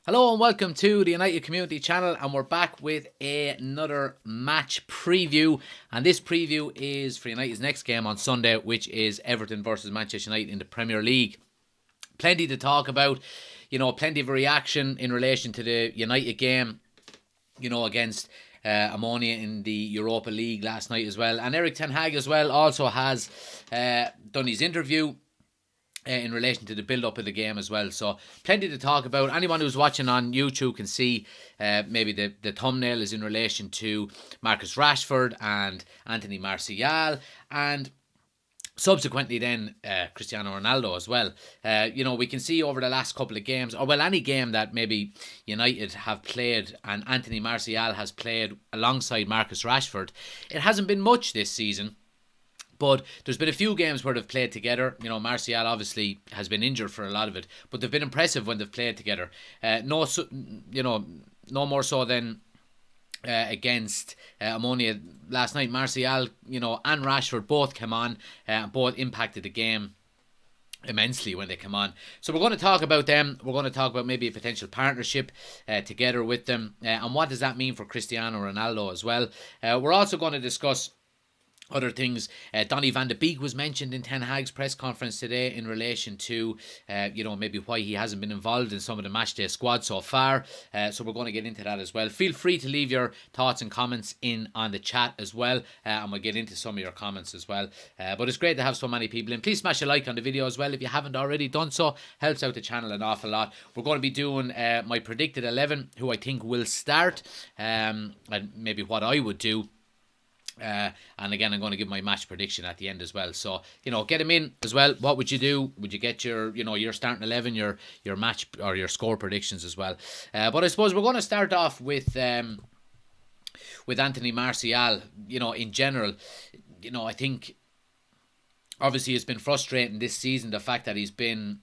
Hello and welcome to the United Community Channel, and we're back with another match preview, and this preview is for United's next game on Sunday, which is Everton versus Manchester United in the Premier League. Plenty to talk about, plenty of reaction in relation to the United game, against Ammonia in the Europa League last night as well, and Erik ten Hag as well also has done his interview in relation to the build-up of the game as well. So plenty to talk about. Anyone who's watching on YouTube can see maybe the thumbnail is in relation to Marcus Rashford and Antony Martial, and subsequently then Cristiano Ronaldo as well. We can see over the last couple of games, or well, any game that maybe United have played and Antony Martial has played alongside Marcus Rashford, it hasn't been much this season. But there's been a few games where they've played together. Martial obviously has been injured for a lot of it, but they've been impressive when they've played together. No more so than against Ammonia last night. Martial, and Rashford both came on, both impacted the game immensely when they come on. So we're going to talk about them. We're going to talk about maybe a potential partnership together with them, and what does that mean for Cristiano Ronaldo as well. We're also going to discuss other things. Donny van de Beek was mentioned in Ten Hag's press conference today in relation to, maybe why he hasn't been involved in some of the matchday squad so far. So we're going to get into that as well. Feel free to leave your thoughts and comments in on the chat as well, and we'll get into some of your comments as well. But it's great to have so many people in. Please smash a like on the video as well if you haven't already done so. Helps out the channel an awful lot. We're going to be doing my predicted 11, who I think will start, and maybe what I would do. And again, I'm going to give my match prediction at the end as well. So, get them in as well. What would you do? Would you get your starting 11, your match or your score predictions as well? But I suppose we're going to start off with Antony Martial. In general, I think obviously it's been frustrating this season, the fact that he's been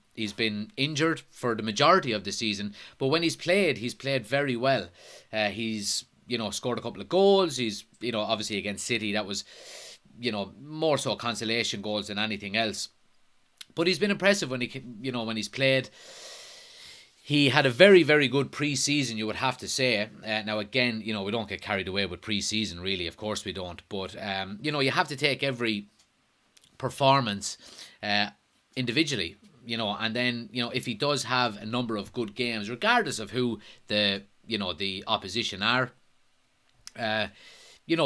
injured for the majority of the season. But when he's played very well. He's scored a couple of goals. He's, obviously against City, that was, more so consolation goals than anything else. But he's been impressive when when he's played. He had a very, very good pre-season, you would have to say. Now, again, we don't get carried away with pre-season, really. Of course we don't. But, you have to take every performance individually, and then, if he does have a number of good games, regardless of who the opposition are,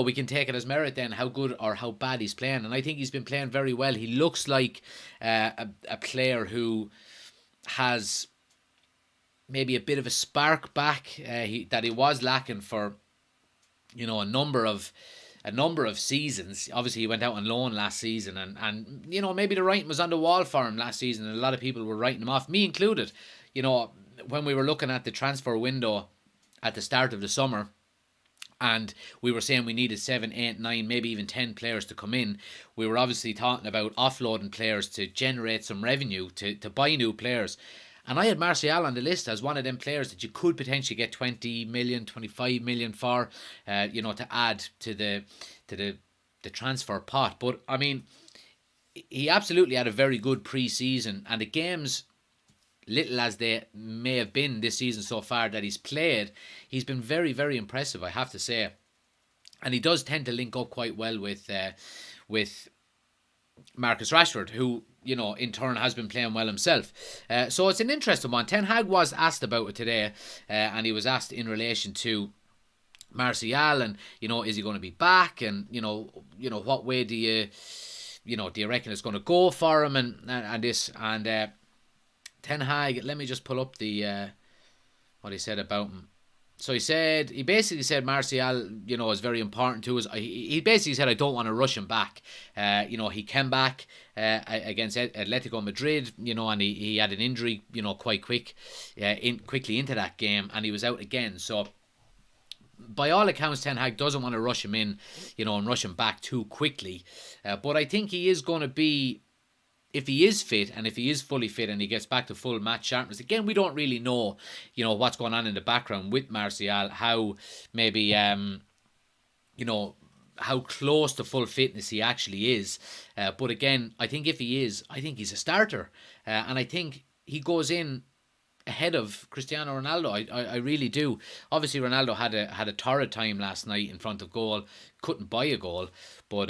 we can take it as merit then how good or how bad he's playing. And I think he's been playing very well. He looks like a player who has maybe a bit of a spark back that he was lacking for a number of seasons. Obviously he went out on loan last season, and maybe the writing was on the wall for him last season, and a lot of people were writing him off, me included. When we were looking at the transfer window at the start of the summer, and we were saying we needed 7, 8, 9, maybe even 10 players to come in. We were obviously talking about offloading players to generate some revenue, to buy new players. And I had Martial on the list as one of them players that you could potentially get 20 million, 25 million for, to add to the transfer pot. But, I mean, he absolutely had a very good pre-season, and the games, little as they may have been this season so far that he's played, he's been very, very impressive, I have to say. And he does tend to link up quite well with Marcus Rashford, who, in turn has been playing well himself. So it's an interesting one. Ten Hag was asked about it today, and he was asked in relation to Martial, and, is he going to be back? And, what way do you reckon it's going to go for him? And this, and Ten Hag, let me just pull up the what he said about him. So he basically said Martial, is very important to us. He basically said, I don't want to rush him back. He came back against Atletico Madrid, and he had an injury, quite quickly into that game, and he was out again. So by all accounts, Ten Hag doesn't want to rush him in, and rush him back too quickly. But I think he is going to be, if he is fit, and if he is fully fit and he gets back to full match sharpness, again, we don't really know, what's going on in the background with Martial, how maybe, how close to full fitness he actually is. But again, I think if he is, I think he's a starter. And I think he goes in ahead of Cristiano Ronaldo. I really do. Obviously, Ronaldo had a torrid time last night in front of goal. Couldn't buy a goal, but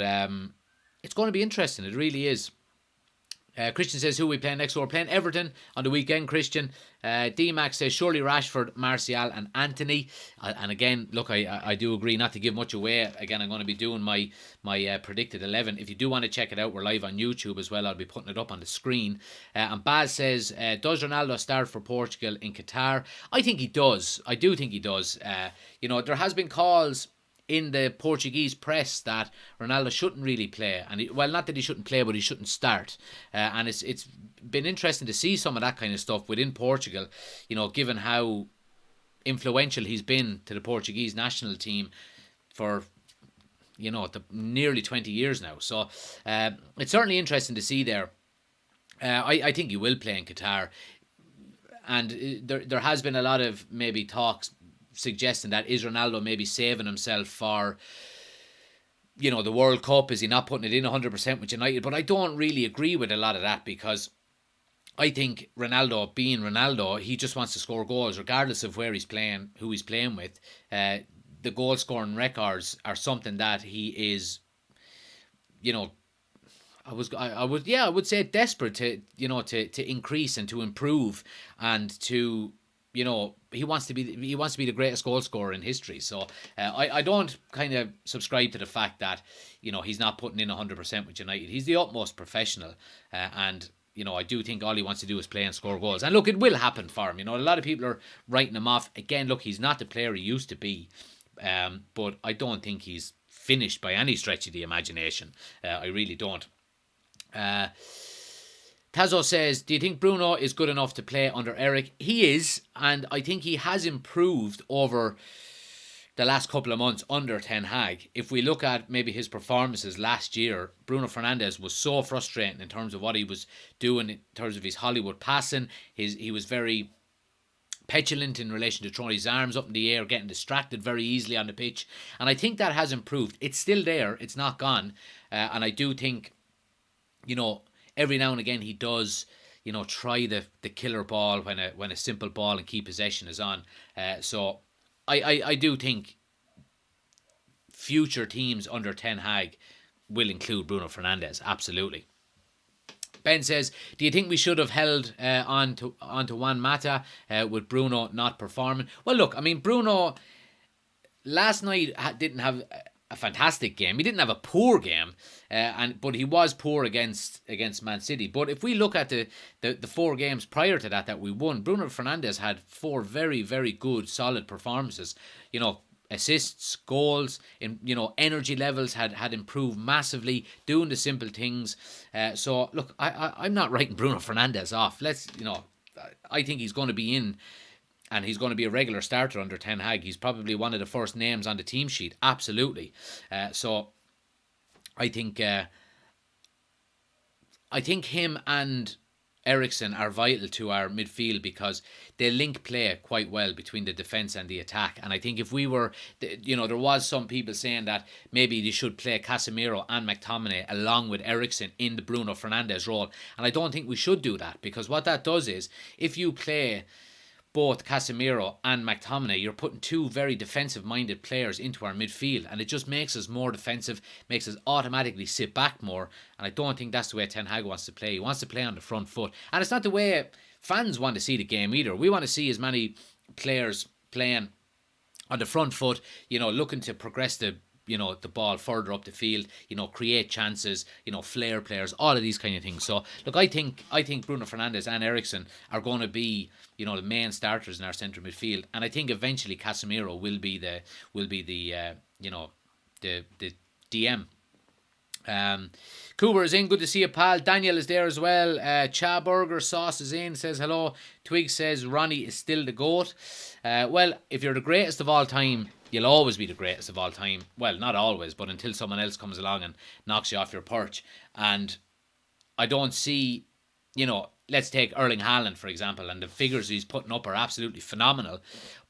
it's going to be interesting. It really is. Christian says, who are we playing next? So we're playing Everton on the weekend, Christian. D-Max says, surely Rashford, Martial and Antony. And again, look, I do agree not to give much away. Again, I'm going to be doing my predicted 11. If you do want to check it out, we're live on YouTube as well. I'll be putting it up on the screen. And Baz says, does Ronaldo start for Portugal in Qatar? I think he does. I do think he does. There has been calls in the Portuguese press that Ronaldo shouldn't really play, and not that he shouldn't play, but he shouldn't start. And it's been interesting to see some of that kind of stuff within Portugal. Given how influential he's been to the Portuguese national team for nearly 20 years now. So it's certainly interesting to see there. I think he will play in Qatar, and there has been a lot of maybe talks suggesting that is Ronaldo maybe saving himself for the World Cup. Is he not putting it in 100% with United? But I don't really agree with a lot of that, because I think Ronaldo, being Ronaldo, he just wants to score goals regardless of where he's playing, who he's playing with. The goal scoring records are something that he is, I would say desperate to increase and to improve, and to he wants to be the greatest goal scorer in history. So I don't kind of subscribe to the fact that he's not putting in 100% with United. He's the utmost professional, and I do think all he wants to do is play and score goals. And look, it will happen for him. A lot of people are writing him off. Again, look, he's not the player he used to be, but I don't think he's finished by any stretch of the imagination. I really don't. Tazo says, do you think Bruno is good enough to play under Eric? He is, and I think he has improved over the last couple of months under Ten Hag. If we look at maybe his performances last year, Bruno Fernandes was so frustrating in terms of what he was doing, in terms of his Hollywood passing. He was very petulant in relation to throwing his arms up in the air, getting distracted very easily on the pitch. And I think that has improved. It's still there. It's not gone. And I do think, every now and again he does, try the killer ball when a simple ball and key possession is on. So I do think future teams under Ten Hag will include Bruno Fernandes, absolutely. Ben says, do you think we should have held on to Juan Mata with Bruno not performing? Well, look, Bruno last night didn't have a fantastic game. He didn't have a poor game, but he was poor against Man City. But if we look at the 4 games prior to that we won, Bruno Fernandes had 4 very, very good, solid performances. Assists, goals, energy levels had improved massively, doing the simple things. So look, I'm not writing Bruno Fernandes off. I think he's going to be in, and he's going to be a regular starter under Ten Hag. He's probably one of the first names on the team sheet, absolutely. So I think him and Eriksen are vital to our midfield, because they link play quite well between the defence and the attack. And I think if we were, there was some people saying that maybe they should play Casemiro and McTominay along with Eriksen in the Bruno Fernandes role. And I don't think we should do that, because what that does is, if you play both Casemiro and McTominay, you're putting 2 very defensive-minded players into our midfield, and it just makes us more defensive, makes us automatically sit back more, and I don't think that's the way Ten Hag wants to play. He wants to play on the front foot, and it's not the way fans want to see the game either. We want to see as many players playing on the front foot, looking to progress the ball further up the field, create chances, flair players, all of these kind of things. So look, I think Bruno Fernandes and Eriksen are going to be, the main starters in our centre midfield, and I think eventually Casemiro will be the DM. Cooper is in, good to see you, pal. Daniel is there as well. Cha Burger Sauce is in, says hello. Twig says Ronnie is still the GOAT. Well, if you're the greatest of all time, you'll always be the greatest of all time. Well, not always, but until someone else comes along and knocks you off your perch. And I don't see, let's take Erling Haaland, for example, and the figures he's putting up are absolutely phenomenal.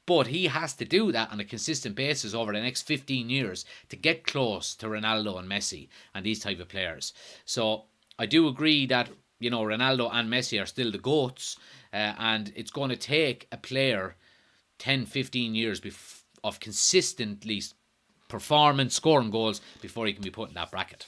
But he has to do that on a consistent basis over the next 15 years to get close to Ronaldo and Messi and these type of players. So I do agree that, Ronaldo and Messi are still the GOATs. and it's going to take a player 10, 15 years of consistently performance, scoring goals before he can be put in that bracket,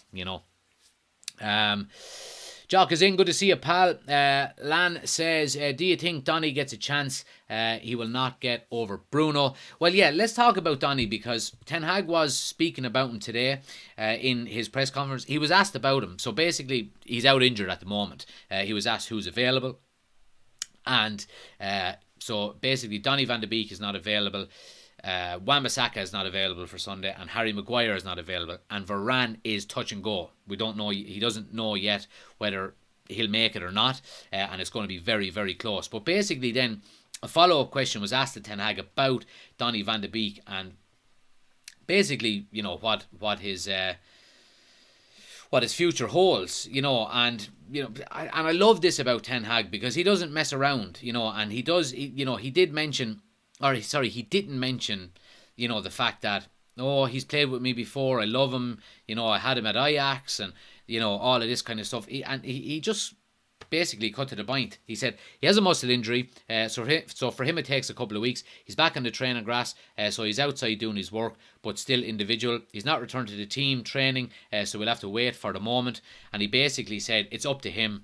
Jock is in. Good to see you, pal. Lan says, do you think Donny gets a chance? He will not get over Bruno. Well, yeah, let's talk about Donny, because Ten Hag was speaking about him today in his press conference. He was asked about him. So basically, he's out injured at the moment. He was asked who's available. And so basically, Donny van de Beek is not available. Wan-Bissaka is not available for Sunday, and Harry Maguire is not available, and Varane is touch and go. We don't know. He doesn't know yet whether he'll make it or not, and it's going to be very, very close. But basically, then a follow-up question was asked to Ten Hag about Donny van de Beek, and basically, what his future holds, and I love this about Ten Hag, because he doesn't mess around, and he does. He did mention. He didn't mention, the fact that, he's played with me before, I love him, I had him at Ajax, and, all of this kind of stuff. He just basically cut to the point. He said he has a muscle injury, so for him it takes a couple of weeks. He's back on the training grass, so he's outside doing his work, but still individual. He's not returned to the team training, so we'll have to wait for the moment. And he basically said it's up to him.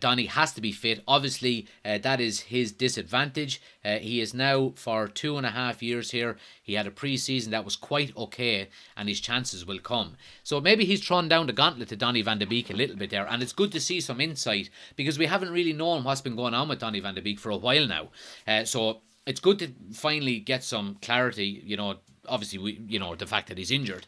Donny has to be fit. Obviously, that is his disadvantage. He is now for 2.5 years here. He had a pre-season that was quite okay, and his chances will come. So maybe he's thrown down the gauntlet to Donny van de Beek a little bit there, and it's good to see some insight, because we haven't really known what's been going on with Donny van de Beek for a while now. So it's good to finally get some clarity. Obviously, the fact that he's injured.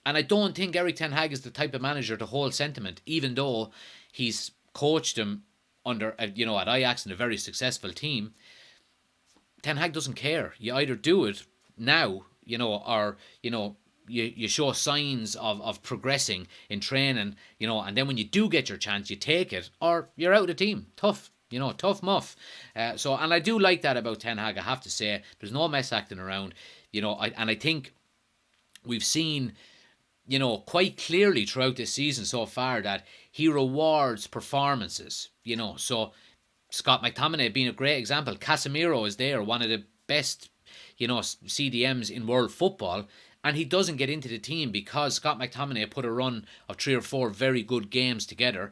And I don't think Erik Ten Hag is the type of manager to hold sentiment, even though he's coached him under, at Ajax in a very successful team. Ten Hag doesn't care. You either do it now, or, you show signs of progressing in training, and then when you do get your chance, you take it, or you're out of the team. Tough. Tough muff. And I do like that about Ten Hag, I have to say. There's no mess acting around, and I think we've seen, quite clearly throughout this season so far that he rewards performances, so Scott McTominay being a great example. Casemiro is there, one of the best, CDMs in world football, and he doesn't get into the team because Scott McTominay put a run of 3 or 4 very good games together.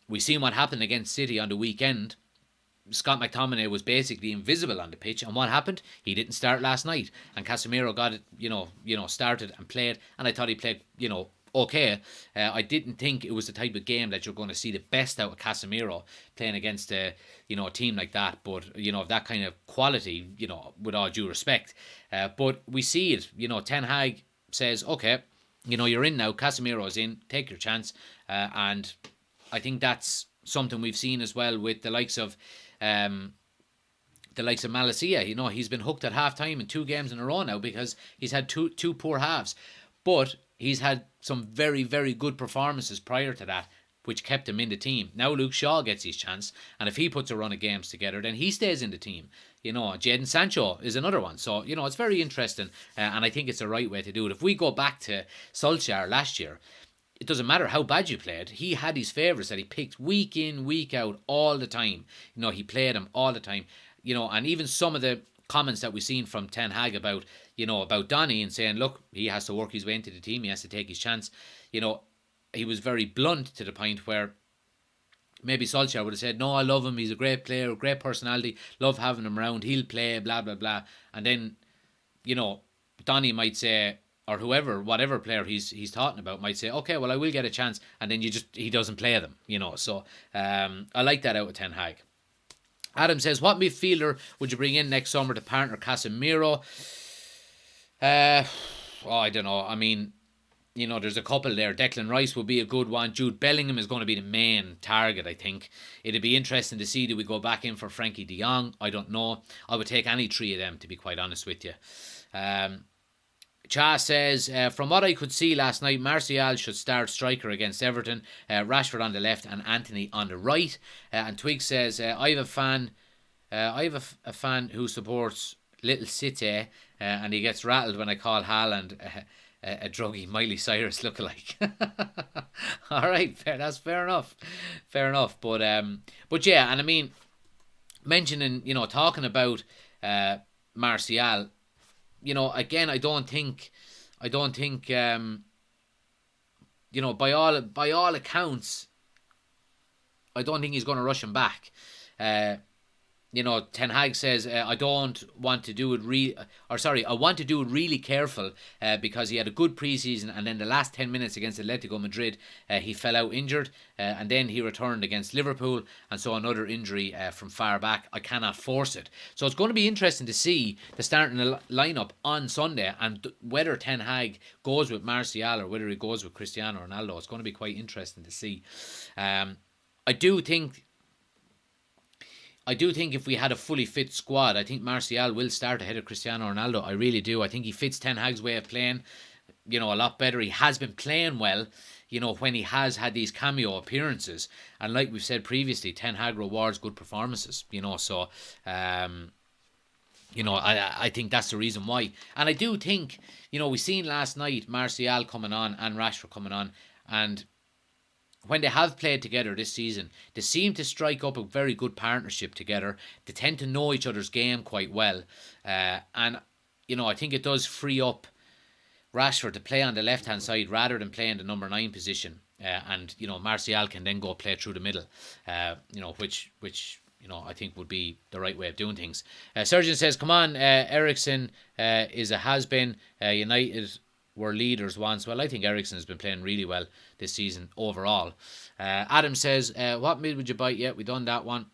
We seen what happened against City on the weekend. Scott McTominay was basically invisible on the pitch, and what happened? He didn't start last night, and Casemiro got it, started and played, and I thought he played, okay. I didn't think it was the type of game that you're going to see the best out of Casemiro playing against a team like that, but of that kind of quality, with all due respect. But we see it. Ten Hag says, okay, you're in now. Casemiro's in. Take your chance, and I think that's something we've seen as well with the likes of Malacia. He's been hooked at half time in 2 games in a row now because he's had two poor halves, but he's had some very, very good performances prior to that, which kept him in the team. Now Luke Shaw gets his chance, and if he puts a run of games together, then he stays in the team. Jadon Sancho is another one. So, it's very interesting, and I think it's the right way to do it. If we go back to Solskjaer last year, it doesn't matter how bad you played. He had his favourites that he picked week in, week out, all the time. He played them all the time. And even some of the comments that we've seen from Ten Hag about Donny, and saying, look, he has to work his way into the team, he has to take his chance. He was very blunt to the point where maybe Solskjaer would have said, no, I love him, he's a great player, great personality, love having him around, he'll play, blah, blah, blah. And then, Donny might say, or whatever player he's talking about might say, okay, well, I will get a chance, and then he doesn't play them, So I like that out of Ten Hag. Adam says, what midfielder would you bring in next summer to partner Casemiro? I don't know. I mean, there's a couple there. Declan Rice would be a good one. Jude Bellingham is going to be the main target, I think. It'd be interesting to see, do we go back in for Frankie de Jong? I don't know. I would take any 3 of them, to be quite honest with you. Cha says, from what I could see last night, Martial should start striker against Everton, Rashford on the left and Antony on the right. And Twig says, I have a fan who supports Little City, and he gets rattled when I call Haaland a druggy Miley Cyrus lookalike. All right, that's fair enough. Fair enough. But yeah, and I mean, mentioning, talking about Martial, again, I don't think, by all accounts, I don't think he's going to rush him back. Ten Hag says, I want to do it really careful because he had a good preseason, and then the last 10 minutes against Atletico Madrid, he fell out injured, and then he returned against Liverpool, and so another injury from far back. I cannot force it. So it's going to be interesting to see the starting lineup on Sunday, and whether Ten Hag goes with Martial or whether he goes with Cristiano Ronaldo. It's going to be quite interesting to see. I do think if we had a fully fit squad, I think Martial will start ahead of Cristiano Ronaldo. I really do. I think he fits Ten Hag's way of playing, a lot better. He has been playing well, when he has had these cameo appearances. And like we've said previously, Ten Hag rewards good performances, so, I think that's the reason why. And I do think, we seen last night Martial coming on and Rashford coming on, and when they have played together this season, they seem to strike up a very good partnership together. They tend to know each other's game quite well. And, I think it does free up Rashford to play on the left-hand side rather than playing the number 9 position. And, Martial can then go play through the middle, which I think would be the right way of doing things. Surgeon says, come on, Eriksen is a has-been. United were leaders once. Well, I think Eriksen has been playing really well this season overall. Adam says, what mid would you bite? Yeah, we done that one.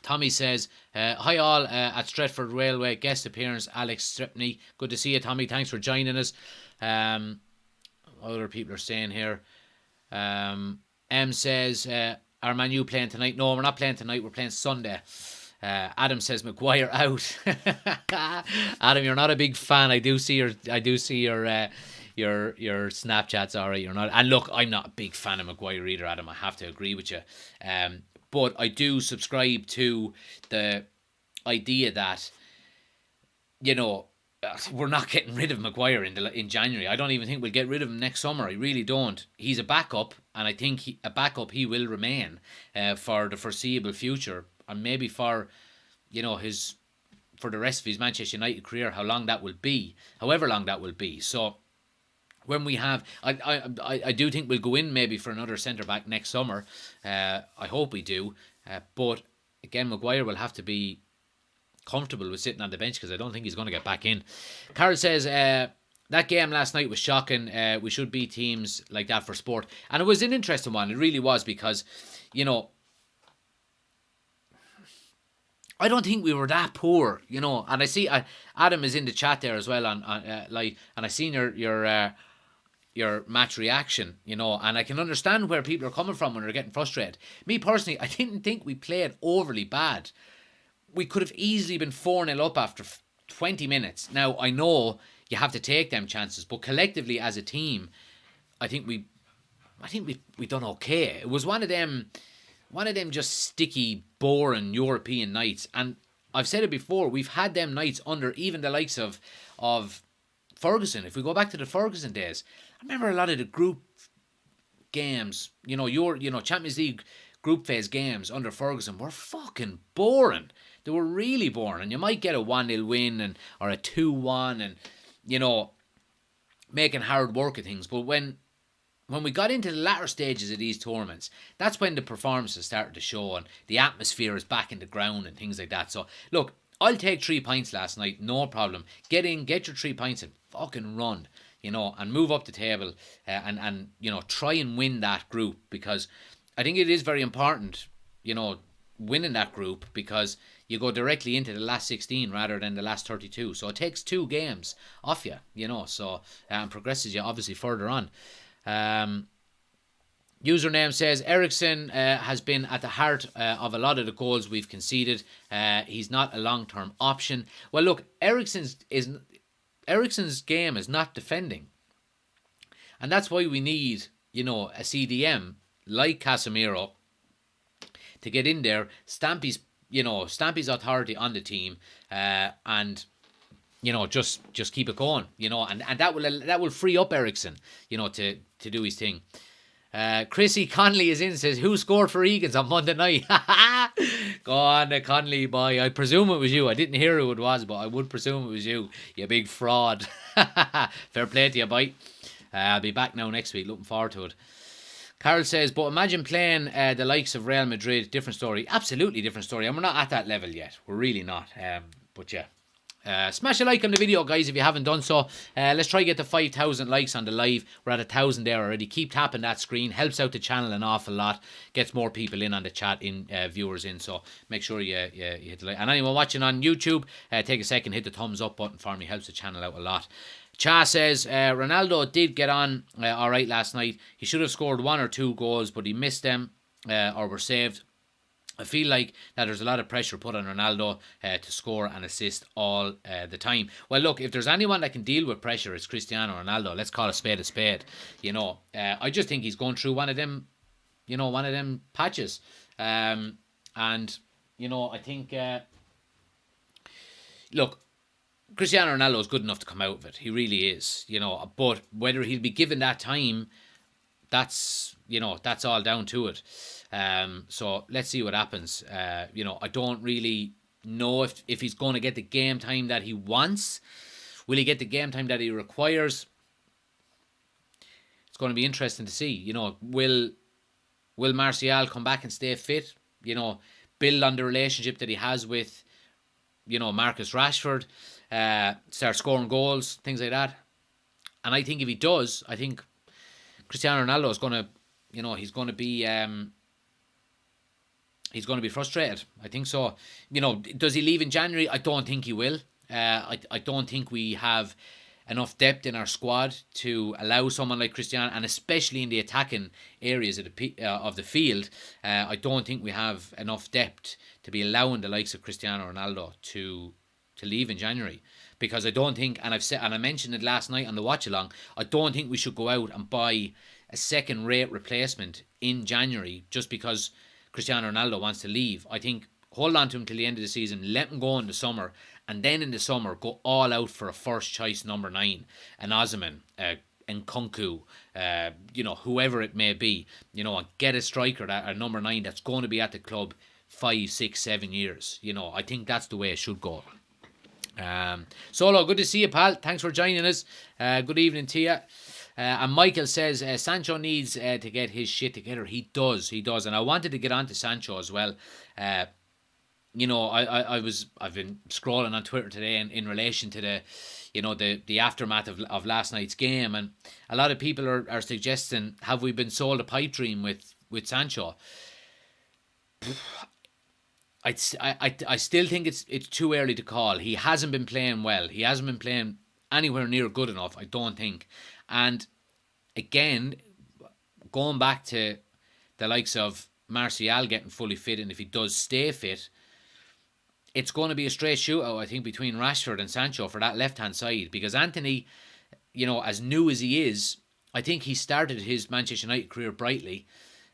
Tommy says, hi all at Stretford Railway, guest appearance, Alex Strepney. Good to see you, Tommy. Thanks for joining us. Other people are saying here. M says, are Man U playing tonight? No, we're not playing tonight. We're playing Sunday. Adam says Maguire out. Adam, you're not a big fan. I do see your Snapchats. All right, you're not. And look, I'm not a big fan of Maguire either, Adam. I have to agree with you. But I do subscribe to the idea that, we're not getting rid of Maguire in January. I don't even think we'll get rid of him next summer. I really don't. He's a backup, and I think he will remain for the foreseeable future. And maybe for the rest of his Manchester United career, however long that will be. So when we have, I do think we'll go in maybe for another centre back next summer. I hope we do. But again, Maguire will have to be comfortable with sitting on the bench because I don't think he's going to get back in. Carol says, that game last night was shocking. We should beat teams like that for sport. And it was an interesting one. It really was because, I don't think we were that poor, and I see Adam is in the chat there as well and I seen your match reaction, and I can understand where people are coming from when they're getting frustrated. Me personally, I didn't think we played overly bad. We could have easily been 4-0 up after 20 minutes. Now, I know you have to take them chances, but collectively as a team, I think we done okay. It was one of them just sticky, boring European nights. And I've said it before, we've had them nights under even the likes of Ferguson. If we go back to the Ferguson days, I remember a lot of the group games, Champions League group phase games under Ferguson were fucking boring. They were really boring. And you might get a 1-0 win or a 2-1 and, making hard work of things. But when we got into the latter stages of these tournaments, that's when the performances started to show and the atmosphere is back in the ground and things like that. So, look, I'll take 3 points last night, no problem. Get in, get your 3 points and fucking run, and move up the table and try and win that group, because I think it is very important, winning that group, because you go directly into the last 16 rather than the last 32. So it takes 2 games off you, so and progresses you obviously further on. Username says Eriksen has been at the heart of a lot of the goals we've conceded. He's not a long-term option. Well, look, Eriksen's game is not defending, and that's why we need a CDM like Casemiro to get in there, stamp his authority on the team, and just keep it going, and that will free up Ericsson, to do his thing. Chrissy Conley is in, says, who scored for Egan's on Monday night? Go on, Conley boy. I presume it was you. I didn't hear who it was, but I would presume it was you big fraud. Fair play to you, boy. I'll be back now next week. Looking forward to it. Carol says, but imagine playing the likes of Real Madrid. Different story. Absolutely different story. And we're not at that level yet. We're really not. But yeah. Smash a like on the video, guys, if you haven't done so. Let's try to get to 5,000 likes on the live. We're at 1,000 there already. Keep tapping that screen. Helps out the channel an awful lot. Gets more people in on the chat, viewers in. So make sure you hit the like. And anyone watching on YouTube, take a second, hit the thumbs up button for me. Helps the channel out a lot. Cha says, Ronaldo did get on all right last night. He should have scored 1 or 2 goals, but he missed them or were saved. I feel like that there's a lot of pressure put on Ronaldo to score and assist all the time. Well, look, if there's anyone that can deal with pressure, it's Cristiano Ronaldo. Let's call a spade a spade. I just think he's going through one of them patches. I think, look, Cristiano Ronaldo is good enough to come out of it. He really is, but whether he'll be given that time, that's all down to it. So let's see what happens. I don't really know if he's going to get the game time that he wants. Will he get the game time that he requires? It's going to be interesting to see. Will Martial come back and stay fit? Build on the relationship that he has with, Marcus Rashford, start scoring goals, things like that. And I think if he does, I think Cristiano Ronaldo is going to, he's going to be frustrated. I think so. Does he leave in January? I don't think he will. I don't think we have enough depth in our squad to allow someone like Cristiano, and especially in the attacking areas of the field, I don't think we have enough depth to be allowing the likes of Cristiano Ronaldo to leave in January. Because I don't think, and I mentioned it last night on the watch along, I don't think we should go out and buy a second-rate replacement in January just because Cristiano Ronaldo wants to leave. I think hold on to him till the end of the season, let him go in the summer, and then in the summer go all out for a first-choice number 9, an Osimhen, Nkunku, whoever it may be, and get a striker at number 9 that's going to be at the club 5, 6, 7 years. I think that's the way it should go. Solo, good to see you, pal. Thanks for joining us. Good evening to you. And Michael says Sancho needs to get his shit together. He does. And I wanted to get on to Sancho as well. I've been scrolling on Twitter today in relation to the aftermath of last night's game, and a lot of people are suggesting, have we been sold a pipe dream with Sancho? I still think it's too early to call. He hasn't been playing well. He hasn't been playing anywhere near good enough, I don't think. And again, going back to the likes of Martial getting fully fit, and if he does stay fit, it's going to be a straight shootout, I think, between Rashford and Sancho for that left-hand side. Because Antony, as new as he is, I think he started his Manchester United career brightly.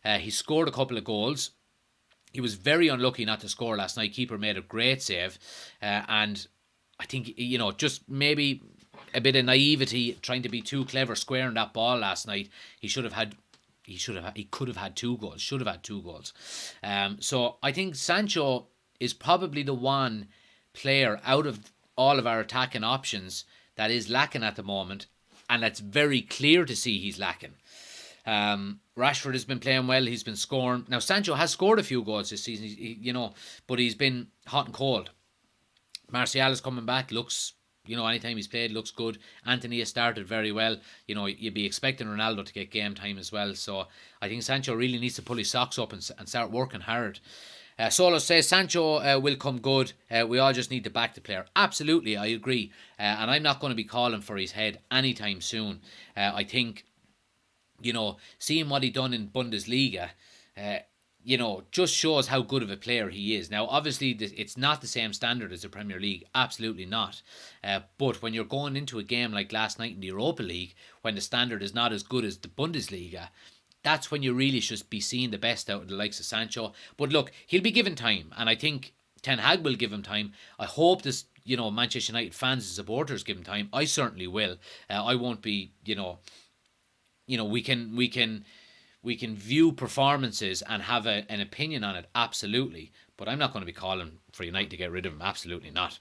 He scored a couple of goals. He was very unlucky not to score last night. Keeper made a great save. And I think, just maybe a bit of naivety, trying to be too clever, squaring that ball last night. He could have had 2 goals. Should have had 2 goals. So I think Sancho is probably the one player out of all of our attacking options that is lacking at the moment. And that's very clear to see he's lacking. Rashford has been playing well. He's been scoring. Now, Sancho has scored a few goals this season, but he's been hot and cold. Martial is coming back. Looks, anytime he's played, looks good. Antony has started very well. You'd be expecting Ronaldo to get game time as well. So I think Sancho really needs to pull his socks up and start working hard. Solo says Sancho will come good. We all just need to back the player. Absolutely, I agree. And I'm not going to be calling for his head anytime soon. I think, seeing what he done in Bundesliga, just shows how good of a player he is. Now, obviously, it's not the same standard as the Premier League. Absolutely not. But when you're going into a game like last night in the Europa League, when the standard is not as good as the Bundesliga, that's when you really should be seeing the best out of the likes of Sancho. But look, he'll be given time, and I think Ten Hag will give him time. I hope this, Manchester United fans and supporters give him time. I certainly will. I won't be, we can view performances and have an opinion on it, absolutely. But I'm not going to be calling for United to get rid of him. Absolutely not.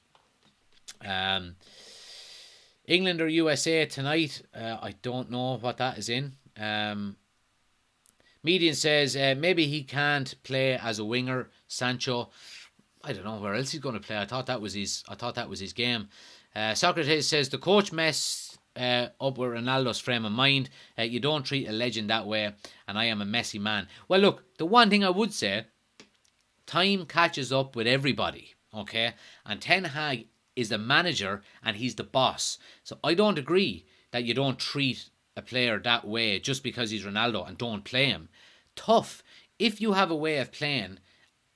England or USA tonight? I don't know what that is in. Median says maybe he can't play as a winger. Sancho, I don't know where else he's going to play. I thought that was his game. Socrates says the coach messed up with Ronaldo's frame of mind. You don't treat a legend that way, and I am a messy man. Well, look, the one thing I would say, time catches up with everybody, okay? And Ten Hag is the manager and he's the boss. So I don't agree that you don't treat a player that way just because he's Ronaldo and don't play him. Tough. If you have a way of playing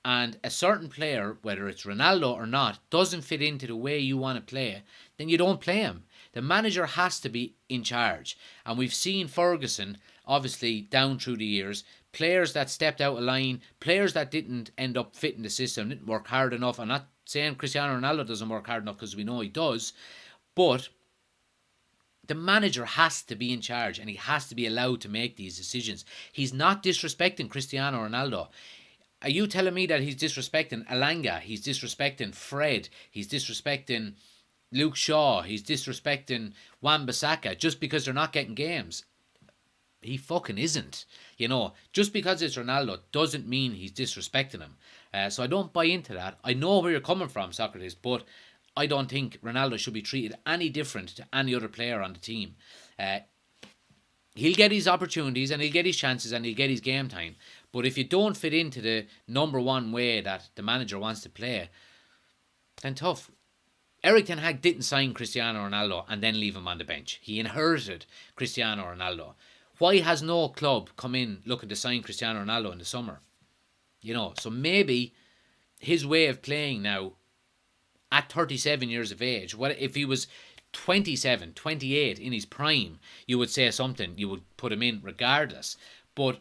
and a certain player, whether it's Ronaldo or not, doesn't fit into the way you want to play, then you don't play him. The manager has to be in charge. And we've seen Ferguson, obviously, down through the years, players that stepped out of line, players that didn't end up fitting the system, didn't work hard enough. I'm not saying Cristiano Ronaldo doesn't work hard enough because we know he does, but the manager has to be in charge and he has to be allowed to make these decisions. He's not disrespecting Cristiano Ronaldo. Are you telling me that he's disrespecting Elanga? He's disrespecting Fred? He's disrespecting Luke Shaw? He's disrespecting Wan-Bissaka just because they're not getting games? He fucking isn't. Just because it's Ronaldo doesn't mean he's disrespecting him. So I don't buy into that. I know where you're coming from, Socrates, but I don't think Ronaldo should be treated any different to any other player on the team. He'll get his opportunities and he'll get his chances and he'll get his game time. But if you don't fit into the number one way that the manager wants to play, then tough. Erik Ten Hag didn't sign Cristiano Ronaldo and then leave him on the bench. He inherited Cristiano Ronaldo. Why has no club come in looking to sign Cristiano Ronaldo in the summer? So maybe his way of playing now at 37 years of age, what if he was 27, 28 in his prime, you would say something, you would put him in regardless. But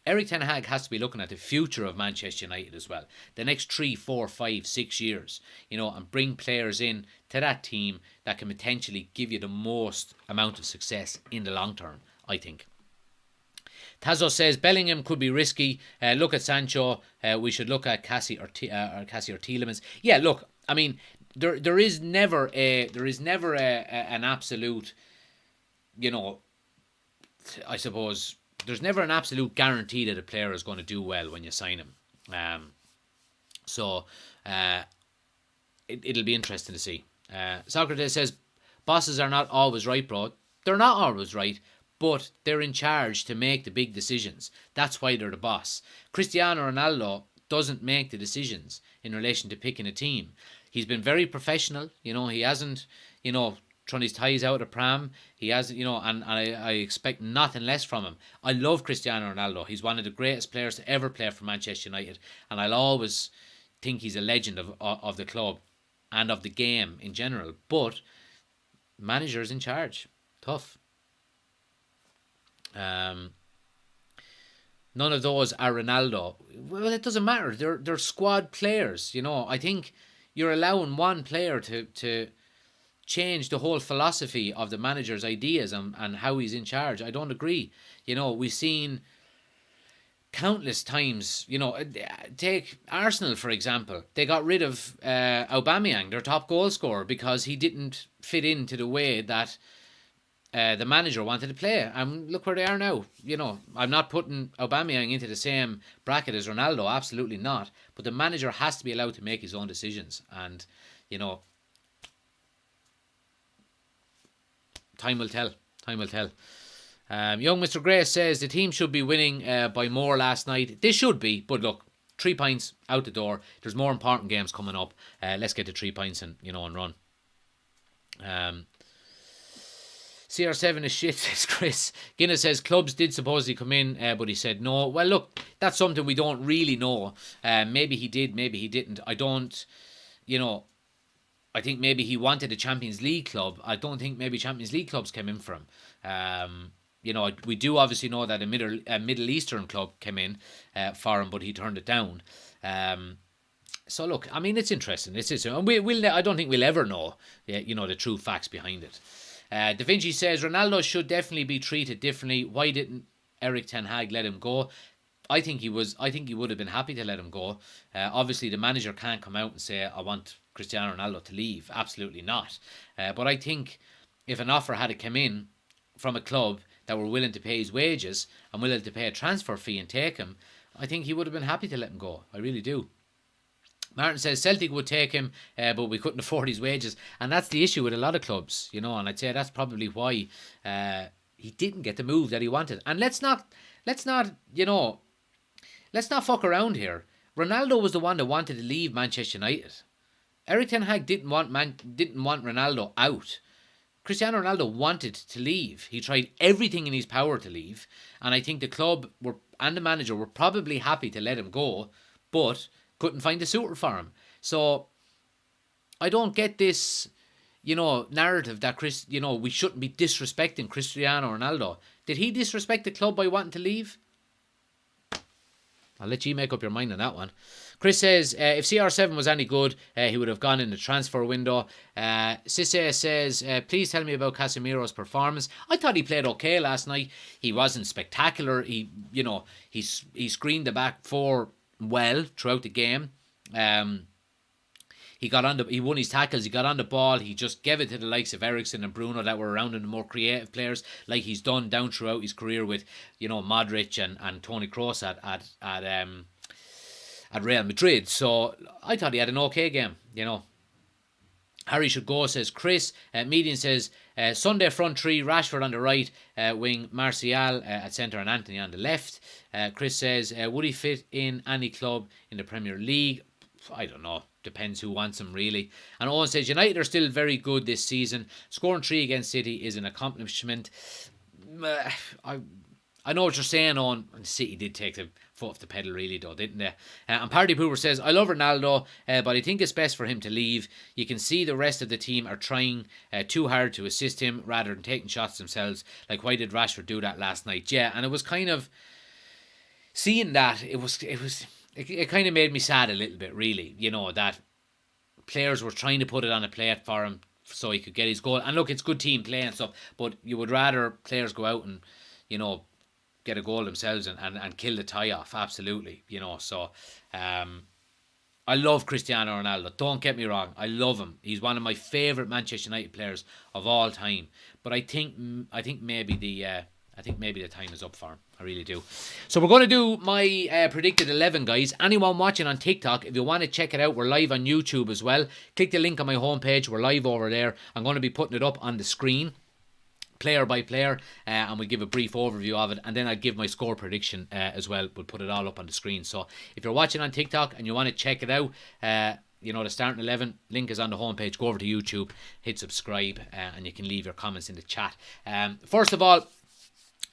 Erik Ten Hag has to be looking at the future of Manchester United as well. The next 3, 4, 5, 6 years, and bring players in to that team that can potentially give you the most amount of success in the long term, I think. Tazo says Bellingham could be risky. Look at Sancho. We should look at Cassie or Tielemans. Yeah, look. I mean, there is never an absolute. I suppose there's never an absolute guarantee that a player is going to do well when you sign him. So it'll be interesting to see. Socrates says bosses are not always right, bro. They're not always right. But they're in charge to make the big decisions. That's why they're the boss. Cristiano Ronaldo doesn't make the decisions in relation to picking a team. He's been very professional. He hasn't, thrown his ties out of pram. He hasn't, and I expect nothing less from him. I love Cristiano Ronaldo. He's one of the greatest players to ever play for Manchester United. And I'll always think he's a legend of the club and of the game in general. But manager's in charge. Tough. None of those are Ronaldo. Well, it doesn't matter. They're squad players. I think you're allowing one player to change the whole philosophy of the manager's ideas and how he's in charge. I don't agree. We've seen countless times. Take Arsenal for example. They got rid of Aubameyang, their top goal scorer, because he didn't fit into the way that the manager wanted to play. And look where they are now. I'm not putting Aubameyang into the same bracket as Ronaldo, absolutely not. But the manager has to be allowed to make his own decisions. And, time will tell. Time will tell. Young Mr. Grace says the team should be winning by more last night. They should be, but look, 3 points out the door. There's more important games coming up. Let's get to 3 points and run. CR7 is shit, says Chris. Guinness says clubs did supposedly come in, but he said no. Well, look, that's something we don't really know. Maybe he did, maybe he didn't. I don't, I think maybe he wanted a Champions League club. I don't think maybe Champions League clubs came in for him. We do obviously know that a Middle Eastern club came in for him, but he turned it down. So look, I mean, it's interesting. And I don't think we'll ever know, the true facts behind it. Da Vinci says Ronaldo should definitely be treated differently. Why didn't Eric Ten Hag let him go? I think he would have been happy to let him go. Obviously, the manager can't come out and say, I want Cristiano Ronaldo to leave. Absolutely not. But I think if an offer had to come in from a club that were willing to pay his wages and willing to pay a transfer fee and take him, I think he would have been happy to let him go. I really do. Martin says Celtic would take him, but we couldn't afford his wages. And that's the issue with a lot of clubs, and I'd say that's probably why he didn't get the move that he wanted. And let's not fuck around here. Ronaldo was the one that wanted to leave Manchester United. Eric Ten Hag didn't want Ronaldo out. Cristiano Ronaldo wanted to leave. He tried everything in his power to leave, and I think the club and the manager were probably happy to let him go, but couldn't find a suitor for him. So I don't get this, narrative that we shouldn't be disrespecting Cristiano Ronaldo. Did he disrespect the club by wanting to leave? I'll let you make up your mind on that one. Chris says, if CR7 was any good, he would have gone in the transfer window. Cisse says, please tell me about Casemiro's performance. I thought he played okay last night. He wasn't spectacular. He screened the back four well throughout the game. He won his tackles, he got on the ball, he just gave it to the likes of Eriksen and Bruno that were around him, the more creative players, like he's done down throughout his career with, Modric and Toni Kroos at Real Madrid. So I thought he had an okay game, Harry should go, says Chris. Median says Sunday front three, Rashford on the right wing, Martial at centre and Antony on the left. Chris says, would he fit in any club in the Premier League? I don't know. Depends who wants him, really. And Owen says, United are still very good this season. Scoring 3 against City is an accomplishment. I know what you're saying, Owen. And City did take the foot off the pedal, really, though, didn't they? And Party Pooper says, I love Ronaldo, but I think it's best for him to leave. You can see the rest of the team are trying too hard to assist him rather than taking shots themselves. Like, why did Rashford do that last night? Yeah, and it was kind of... Seeing that, it kind of made me sad a little bit, really, that players were trying to put it on a plate for him so he could get his goal. And look, it's good team play and stuff, but you would rather players go out and, get a goal themselves and kill the tie off, absolutely, So, I love Cristiano Ronaldo, don't get me wrong, I love him. He's one of my favourite Manchester United players of all time. But I think maybe the time is up for him. I really do. So we're going to do my predicted 11, guys. Anyone watching on TikTok, if you want to check it out, we're live on YouTube as well. Click the link on my homepage. We're live over there. I'm going to be putting it up on the screen, player by player, and we'll give a brief overview of it. And then I'll give my score prediction as well. We'll put it all up on the screen. So if you're watching on TikTok and you want to check it out, the starting 11 link is on the homepage. Go over to YouTube, hit subscribe, and you can leave your comments in the chat. First of all,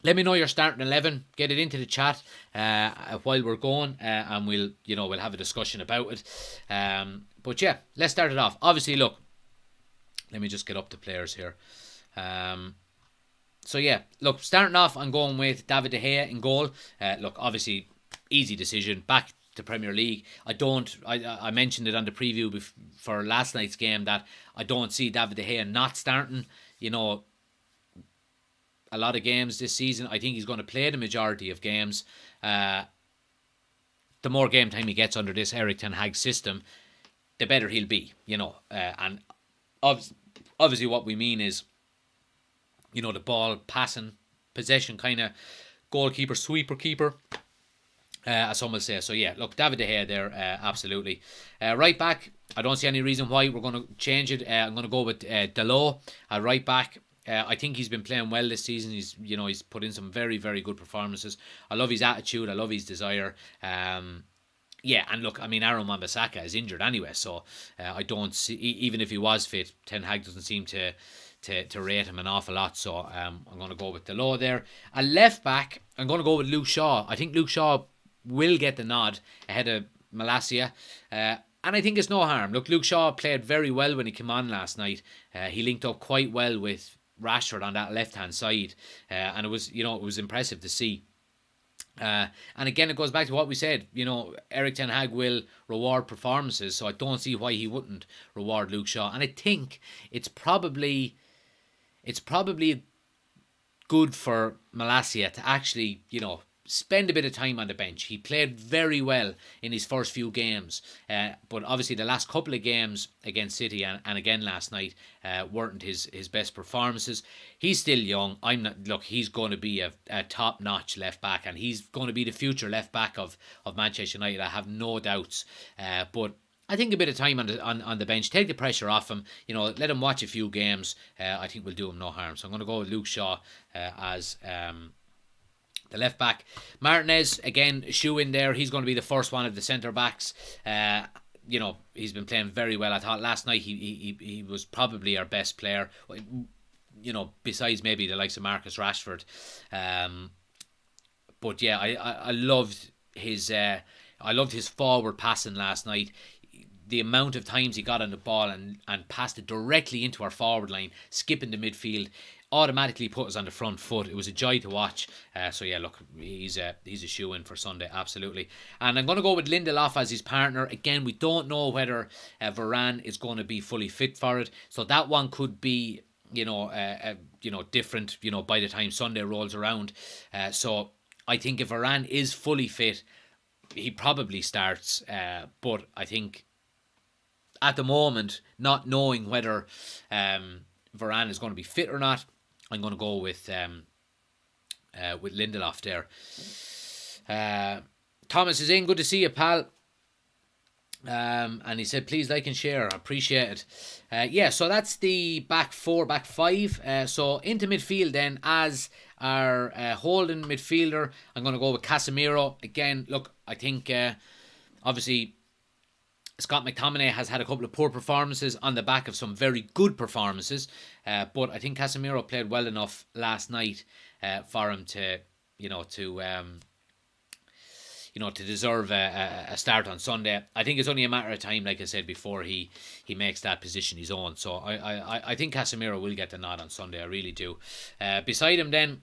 let me know your starting 11. Get it into the chat while we're going, and we'll have a discussion about it. But yeah, let's start it off. Obviously, look, let me just get up the players here. So yeah, look, starting off, I'm going with David De Gea in goal. Look, obviously, easy decision. Back to Premier League. I mentioned it on the preview for last night's game that I don't see David De Gea not starting. A lot of games this season. I think he's going to play the majority of games. The more game time he gets under this Eric Ten Hag system, the better he'll be, and obviously what we mean is, the ball passing, possession kind of goalkeeper, sweeper keeper, as some will say. So yeah, look, David De Gea there, absolutely. Right back, I don't see any reason why we're going to change it. I'm going to go with Dalot at right back. I think he's been playing well this season. He's put in some very, very good performances. I love his attitude. I love his desire. Yeah, and look, I mean, Aaron Wan-Bissaka is injured anyway, so I don't see, even if he was fit, Ten Hag doesn't seem to rate him an awful lot. So I'm going to go with Dalot there. A left back, I'm going to go with Luke Shaw. I think Luke Shaw will get the nod ahead of Malacia. And I think it's no harm. Look, Luke Shaw played very well when he came on last night. He linked up quite well with Rashford on that left-hand side. And it was impressive to see. And again, it goes back to what we said. Eric Ten Hag will reward performances, so I don't see why he wouldn't reward Luke Shaw. And I think it's probably good for Malacia to actually, spend a bit of time on the bench. He played very well in his first few games, but obviously the last couple of games against City and again last night weren't his best performances. He's still young. He's going to be a top-notch left back, and he's going to be the future left back of Manchester United. I have no doubts. But I think a bit of time on the bench, take the pressure off him. Let him watch a few games. I think will do him no harm. So I'm going to go with Luke Shaw as the left back. Martinez, again, shoe in there. He's going to be the first one of the centre backs. He's been playing very well. I thought last night he was probably our best player. Besides maybe the likes of Marcus Rashford. But yeah, I loved his forward passing last night. The amount of times he got on the ball and passed it directly into our forward line, skipping the midfield, automatically put us on the front foot. It was a joy to watch. So yeah, look, he's a shoe-in for Sunday, absolutely. And I'm going to go with Lindelof as his partner. Again, we don't know whether Varane is going to be fully fit for it. So that one could be, different, by the time Sunday rolls around. So I think if Varane is fully fit, he probably starts. But I think at the moment, not knowing whether Varane is going to be fit or not, I'm going to go with Lindelof there. Thomas is in. Good to see you, pal. And he said, please like and share. I appreciate it. So that's the back five. So into midfield then as our holding midfielder, I'm going to go with Casemiro. Again, look, I think obviously Scott McTominay has had a couple of poor performances on the back of some very good performances, but I think Casemiro played well enough last night for him to deserve a start on Sunday. I think it's only a matter of time, like I said before, he makes that position his own. So I think Casemiro will get the nod on Sunday. I really do. Beside him then,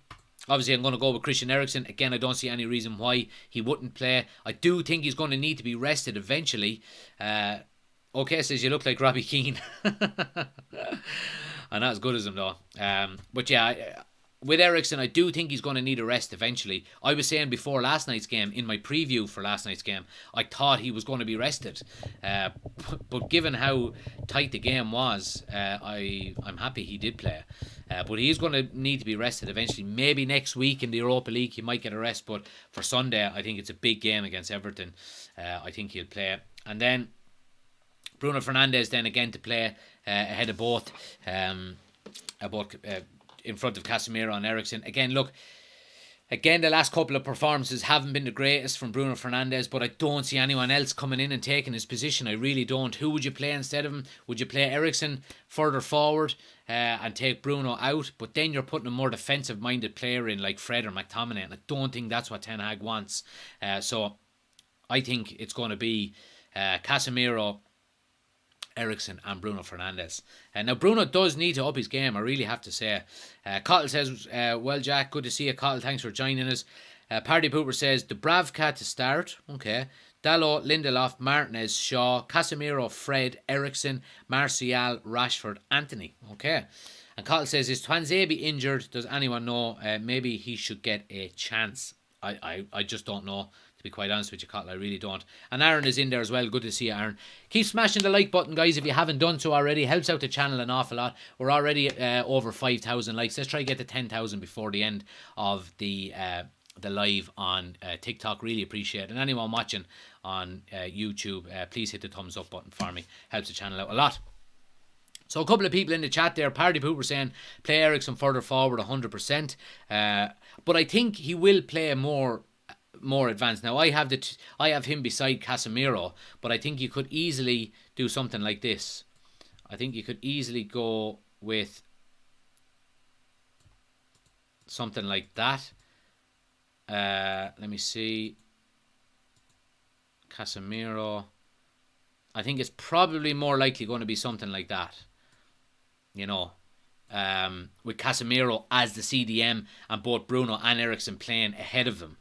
obviously, I'm going to go with Christian Eriksen. Again, I don't see any reason why he wouldn't play. I do think he's going to need to be rested eventually. Okay, says you look like Robbie Keane. I'm not as good as him, though. But yeah, with Eriksen, I do think he's going to need a rest eventually. I was saying before last night's game, in my preview for last night's game, I thought he was going to be rested. But given how tight the game was, I'm happy he did play. But he is going to need to be rested eventually. Maybe next week in the Europa League he might get a rest. But for Sunday, I think it's a big game against Everton. I think he'll play. And then Bruno Fernandes then again to play ahead of both. In front of Casemiro and Eriksen. Again, the last couple of performances haven't been the greatest from Bruno Fernandes, but I don't see anyone else coming in and taking his position. I really don't. Who would you play instead of him? Would you play Eriksen further forward and take Bruno out? But then you're putting a more defensive-minded player in like Fred or McTominay, and I don't think that's what Ten Hag wants. So I think it's going to be Casemiro, Eriksen and Bruno Fernandes. Now Bruno does need to up his game, I really have to say. Cottle says, well Jack, good to see you Cottle, thanks for joining us. Party Pooper says, Dubravka to start. Okay. Dalot, Lindelof, Martinez, Shaw, Casemiro, Fred, Eriksen, Martial, Rashford, Antony. Okay. And Cottle says, is Twanzebe injured? Does anyone know? Maybe he should get a chance. I just don't know. To be quite honest with you, Cottle, I really don't. And Aaron is in there as well. Good to see you, Aaron. Keep smashing the like button, guys, if you haven't done so already. Helps out the channel an awful lot. We're already over 5,000 likes. Let's try to get to 10,000 before the end of the live on TikTok. Really appreciate it. And anyone watching on YouTube, please hit the thumbs up button for me. Helps the channel out a lot. So a couple of people in the chat there. Party Pooper saying play Eriksen further forward 100%. But I think he will play more advanced. Now I have him beside Casemiro, but I think you could easily do something like this. I think you could easily go with something like that. Let me see. Casemiro. I think it's probably more likely going to be something like that. with Casemiro as the CDM and both Bruno and Eriksen playing ahead of them.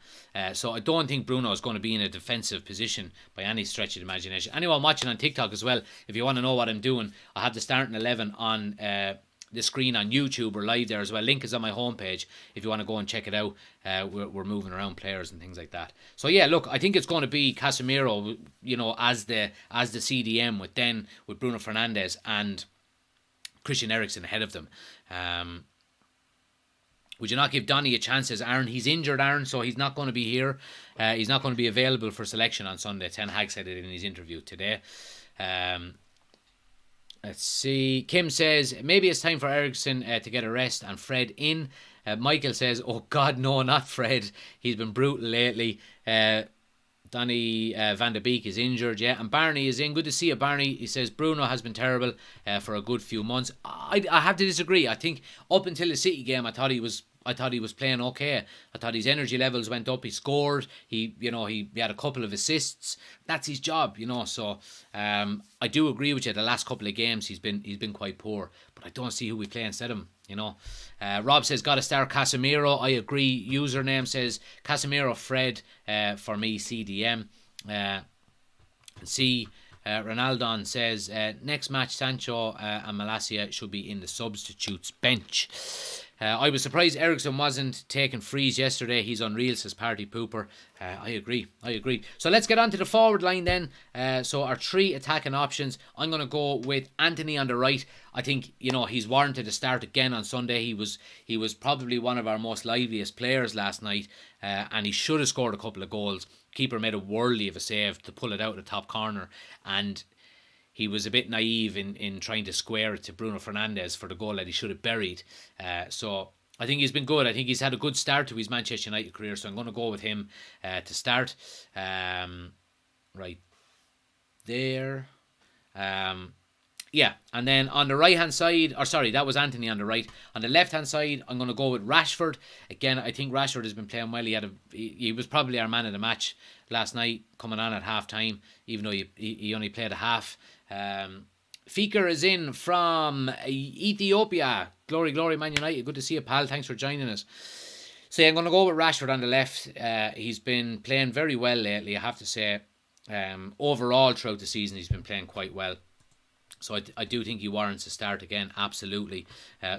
So I don't think Bruno is going to be in a defensive position by any stretch of the imagination. Anyone watching on TikTok as well, if you want to know what I'm doing, I have the starting 11 on the screen on YouTube or live there as well. Link is on my homepage if you want to go and check it out. We're moving around players and things like that. So yeah, look, I think it's going to be Casemiro, as the CDM with Bruno Fernandes and Christian Eriksen ahead of them. Would you not give Donny a chance, says Aaron? He's injured, Aaron, so he's not going to be here. He's not going to be available for selection on Sunday. Ten Hag said it in his interview today. Let's see. Kim says, maybe it's time for Eriksen to get a rest and Fred in. Michael says, oh God, no, not Fred. He's been brutal lately. Donny van de Beek is injured, yeah, and Barney is in. Good to see you, Barney. He says Bruno has been terrible for a good few months. I have to disagree. I think up until the City game, I thought he was playing okay. I thought his energy levels went up. He scored. He had a couple of assists. That's his job, So I do agree with you. The last couple of games he's been quite poor, but I don't see who we play instead of him. Rob says got to start Casemiro. I agree. Username says Casemiro, Fred for me CDM. Ronaldo says next match Sancho and Malacia should be in the substitutes bench. I was surprised Eriksen wasn't taking frees yesterday. He's unreal, says Party Pooper. I agree. So let's get on to the forward line then. So our three attacking options. I'm going to go with Antony on the right. I think he's warranted to start again on Sunday. He was probably one of our most liveliest players last night, and he should have scored a couple of goals. Keeper made a worldly of a save to pull it out of the top corner, and he was a bit naive in trying to square it to Bruno Fernandes for the goal that he should have buried. So I think he's been good. I think he's had a good start to his Manchester United career, so I'm going to go with him to start. Right there. Yeah, and then on the right-hand side, that was Antony on the right. On the left-hand side, I'm going to go with Rashford. Again, I think Rashford has been playing well. He was probably our man of the match last night, coming on at half-time, even though he only played a half. Fikar is in from Ethiopia. Glory, glory, Man United. Good to see you, pal. Thanks for joining us. So I'm going to go with Rashford on the left. He's been playing very well lately, I have to say. Overall, throughout the season, he's been playing quite well. So I do think he warrants a start again, absolutely.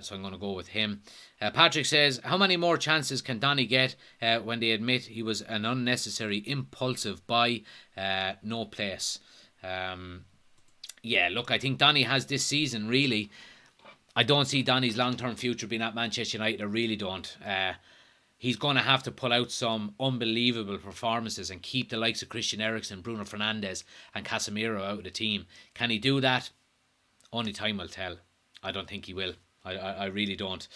So I'm going to go with him. Patrick says, how many more chances can Donny get when they admit he was an unnecessary, impulsive buy? No place. Yeah, look, I think Donny has this season, really. I don't see Donny's long-term future being at Manchester United. I really don't. He's going to have to pull out some unbelievable performances and keep the likes of Christian Eriksen, Bruno Fernandes and Casemiro out of the team. Can he do that? Only time will tell. I don't think he will. I really don't.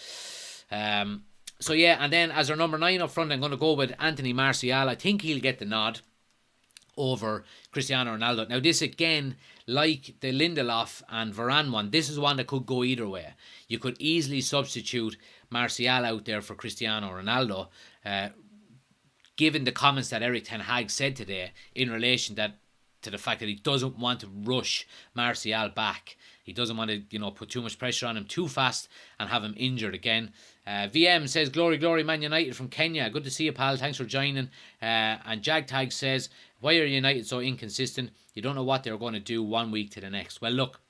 So yeah, and then as our number 9 up front, I'm going to go with Anthony Martial. I think he'll get the nod over Cristiano Ronaldo. Now this again, like the Lindelof and Varane one, this is one that could go either way. You could easily substitute Martial out there for Cristiano Ronaldo, given the comments that Erik ten Hag said today in relation to the fact that he doesn't want to rush Martial back. He doesn't want to, put too much pressure on him too fast and have him injured again. VM says, glory, glory, Man United from Kenya. Good to see you, pal. Thanks for joining. And Jagtag says, why are United so inconsistent? You don't know what they're going to do one week to the next. Well, look,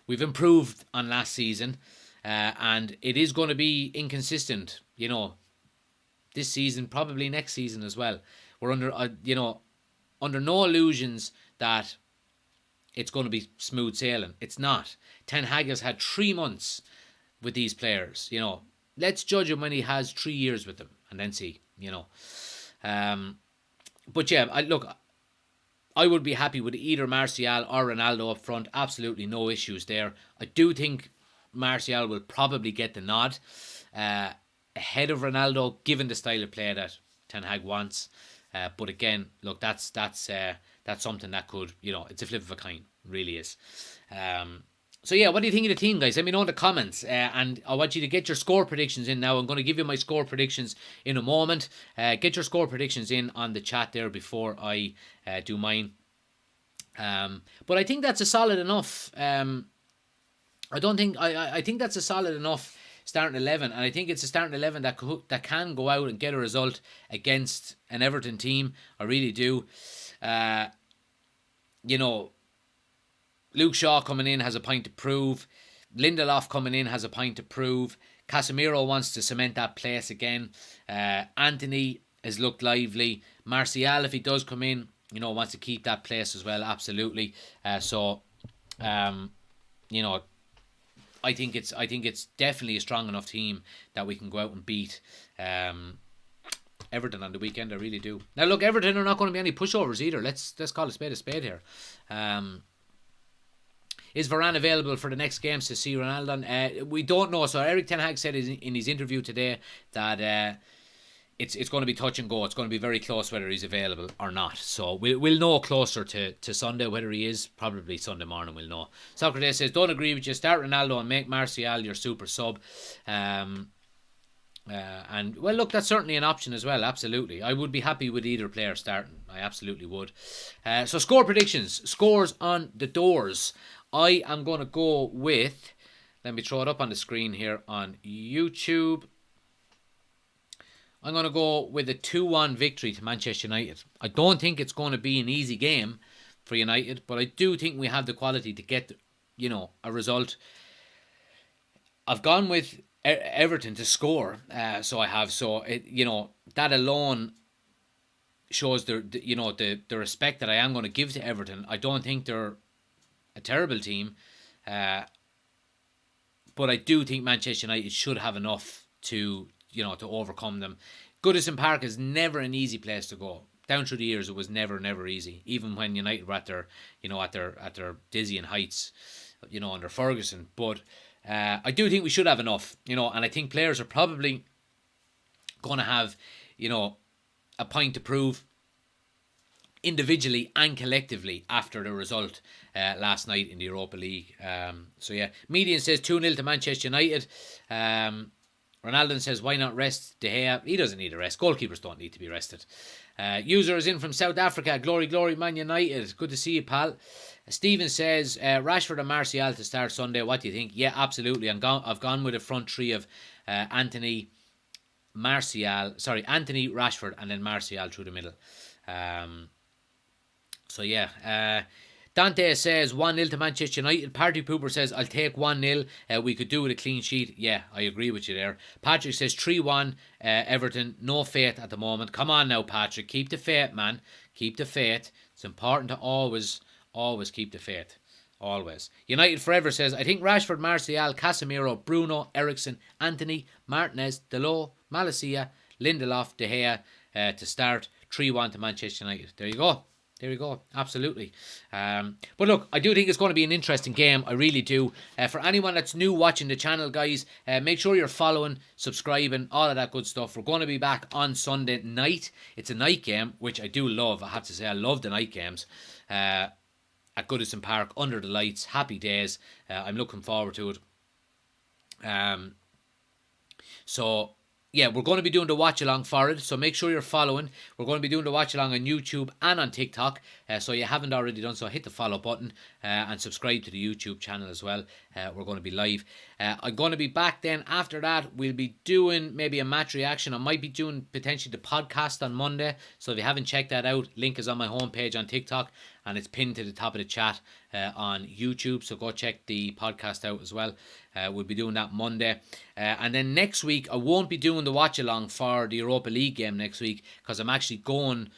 we've improved on last season, and it is going to be inconsistent, this season, probably next season as well. We're under, under no illusions that it's going to be smooth sailing. It's not. Ten Hag has had 3 months with these players. Let's judge him when he has 3 years with them and then see. But yeah, I would be happy with either Martial or Ronaldo up front. Absolutely no issues there. I do think Martial will probably get the nod ahead of Ronaldo, given the style of play that Ten Hag wants. But again, look, that's something that could, it's a flip of a coin, really is. So yeah, what do you think of the team, guys? Let me know in the comments, and I want you to get your score predictions in now. I'm going to give you my score predictions in a moment. Get your score predictions in on the chat there before I do mine. But I think that's a solid enough I don't think I think that's a solid enough starting 11, and I think it's a starting 11 that can go out and get a result against an Everton team. I really do. Uh, you know, Luke Shaw coming in has a point to prove. Lindelof coming in has a point to prove. Casemiro wants to cement that place again. Antony has looked lively. Martial, if he does come in, wants to keep that place as well. Absolutely. You know, I think it's definitely a strong enough team that we can go out and beat Everton on the weekend. I really do. Now look, Everton are not going to be any pushovers either. Let's call a spade here. Is Varane available for the next games to see Ronaldo? We don't know. So Eric Ten Hag said in his interview today that it's going to be touch and go. It's going to be very close whether he's available or not. So we'll know closer to Sunday whether he is. Probably Sunday morning we'll know. Socrates says, don't agree with you. Start Ronaldo and make Martial your super sub. And well, look, that's certainly an option as well. Absolutely, I would be happy with either player starting. I absolutely would. So score predictions, scores on the doors. I am going to go with. Let me throw it up on the screen here on YouTube. I'm going to go with a 2-1 victory to Manchester United. I don't think it's going to be an easy game for United, but I do think we have the quality to get, a result. I've gone with Everton to score, so I have. So that alone shows the respect that I am going to give to Everton. I don't think they're a terrible team, but I do think Manchester United should have enough to overcome them. Goodison Park is never an easy place to go. Down through the years, it was never easy. Even when United were at their dizzying heights, under Ferguson. But I do think we should have enough, and I think players are probably going to have, a point to prove individually and collectively after the result last night in the Europa League. Median says 2-0 to Manchester United. Ronaldo says, why not rest De Gea? He doesn't need a rest. Goalkeepers don't need to be rested. User is in from South Africa. Glory, Man United. Good to see you, pal. Stephen says, Rashford and Martial to start Sunday. What do you think? Yeah, absolutely. I've gone with a front three of Antony, Rashford, and then Martial through the middle. Dante says 1-0 to Manchester United. Party Pooper says, I'll take 1-0. We could do with a clean sheet. Yeah, I agree with you there. Patrick says 3-1 Everton. No faith at the moment. Come on now, Patrick. Keep the faith, man. Keep the faith. It's important to always keep the faith. Always. United Forever says, I think Rashford, Martial, Casemiro, Bruno, Ericsson, Antony, Martinez, Dalot, Malacia, Lindelof, De Gea to start. 3-1 to Manchester United. There you go. Absolutely. But look, I do think it's going to be an interesting game. I really do. For anyone that's new watching the channel, guys, make sure you're following, subscribing, all of that good stuff. We're going to be back on Sunday night. It's a night game, which I do love. I have to say, I love the night games. At Goodison Park, under the lights. Happy days. I'm looking forward to it. We're going to be doing the watch along for it, so make sure you're following. We're going to be doing the watch along on YouTube and on TikTok, so you haven't already done so, hit the follow button and subscribe to the YouTube channel as well. We're going to be live. I'm going to be back then. After that, we'll be doing maybe a match reaction. I might be doing potentially the podcast on Monday, so if you haven't checked that out, link is on my homepage on TikTok and it's pinned to the top of the chat on YouTube, so go check the podcast out as well. We'll be doing that Monday. And then next week, I won't be doing the watch along for the Europa League game next week because I'm actually going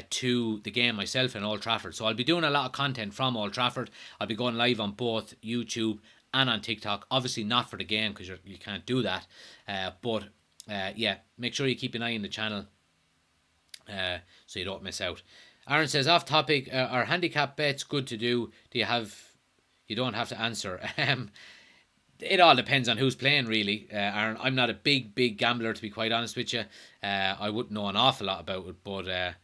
to the game myself in Old Trafford. So I'll be doing a lot of content from Old Trafford. I'll be going live on both YouTube and on TikTok. Obviously not for the game because you can't do that. But make sure you keep an eye on the channel so you don't miss out. Aaron says, off topic, are handicap bets good to do? You don't have to answer. It all depends on who's playing, really, Aaron. I'm not a big gambler, to be quite honest with you. I wouldn't know an awful lot about it, but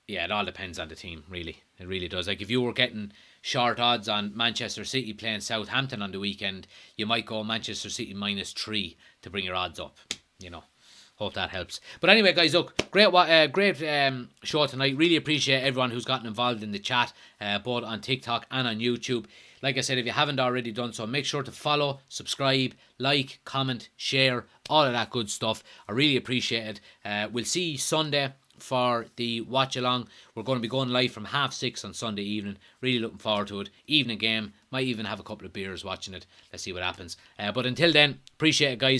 it all depends on the team, really. It really does. Like, if you were getting short odds on Manchester City playing Southampton on the weekend, you might go Manchester City -3 to bring your odds up, Hope that helps. But anyway, guys, look, great show tonight. Really appreciate everyone who's gotten involved in the chat, both on TikTok and on YouTube. Like I said, if you haven't already done so, make sure to follow, subscribe, like, comment, share, all of that good stuff. I really appreciate it. We'll see you Sunday for the watch along. We're going to be going live from 6:30 on Sunday evening. Really looking forward to it. Evening game. Might even have a couple of beers watching it. Let's see what happens. But until then, appreciate it, guys.